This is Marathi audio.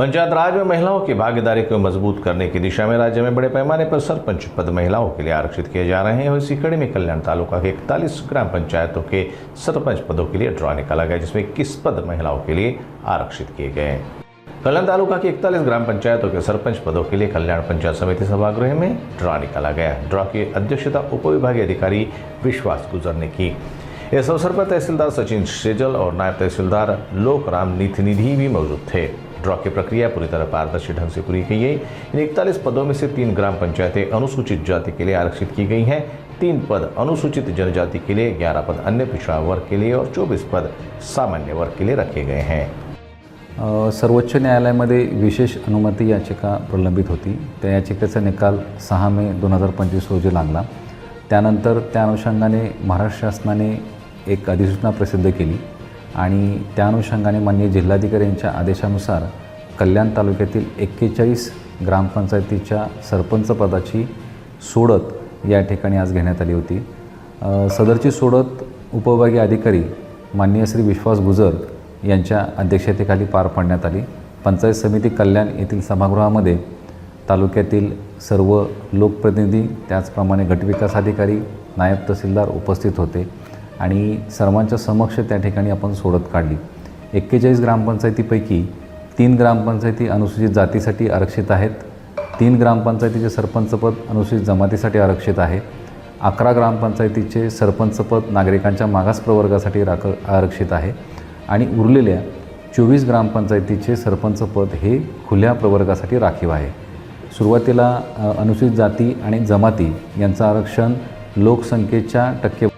पंचायत राज में महिलाओं की भागीदारी को मजबूत करने की दिशा में राज्य में बड़े पैमाने पर सरपंच पद महिलाओं के लिए आरक्षित किए जा रहे हैं। इसी कड़ी में कल्याण तालुका के 41 ग्राम पंचायतों के सरपंच पदों के लिए ड्रॉ निकाला गया, जिसमें 21 पद महिलाओं के लिए आरक्षित किए गए। कल्याण तालुका की 41 ग्राम पंचायतों के सरपंच पदों के लिए कल्याण पंचायत समिति सभागृह में ड्रॉ निकाला गया। ड्रॉ की अध्यक्षता उपविभागीय अधिकारी विश्वास गुजर ने की। इस अवसर पर तहसीलदार सचिन सेजल और नायब तहसीलदार लोकराम नीतिनिधि भी मौजूद थे। ड्रॉ की प्रक्रिया पूरी तरह पारदर्शी ढंग से पूरी की गई। इन 41 पदों में से 3 ग्राम पंचायतें अनुसूचित जाति के लिए आरक्षित की गई हैं। 3 पद अनुसूचित जनजाति के लिए, 11 पद अन्य पिछड़ा वर्ग के लिए और 24 पद सामान्य वर्ग के लिए रखे गए हैं। सर्वोच्च न्यायालयामध्ये विशेष अनुमती याचिका प्रलंबित होती। त्या याचिकेचा निकाल 6 मे 2025 रोजी लागला। त्यानंतर त्या अनुषंगाने महाराष्ट्र शासनाने एक अधिसूचना प्रसिद्ध केली आणि त्या अनुषंगाने माननीय जिल्हाधिकारी यांच्या आदेशानुसार कल्याण तालुक्यातील 41 ग्रामपंचायतीच्या सरपंच पदाची सोडत या ठिकाणी आज घेण्यात आली होती। सदरची सोडत उपविभागीय अधिकारी माननीय श्री विश्वास गुजर यांच्या अध्यक्षतेखाली पार पाडण्यात आली। पंचायत समिती कल्याण येथील सभागृहामध्ये तालुक्यातील सर्व लोकप्रतिनिधी, त्याचप्रमाणे गटविकास अधिकारी, नायब तहसीलदार उपस्थित होते आणि सर्वांच्या समक्ष त्या ठिकाणी आपण सोडत काढली। 41 ग्रामपंचायतीपैकी 3 ग्रामपंचायती अनुसूचित जातीसाठी आरक्षित आहेत, 3 ग्रामपंचायतीचे सरपंचपद अनुसूचित जमातीसाठी आरक्षित आहे, 11 ग्रामपंचायतीचे सरपंचपद नागरिकांच्या मागास प्रवर्गासाठी आरक्षित आहे आणि उरलेल्या 24 ग्रामपंचायतीचे सरपंचपद हे खुल्या प्रवर्गासाठी राखीव आहे। सुरुवातीला अनुसूचित जाती आणि जमाती यांचं आरक्षण लोकसंख्येच्या टक्केवारी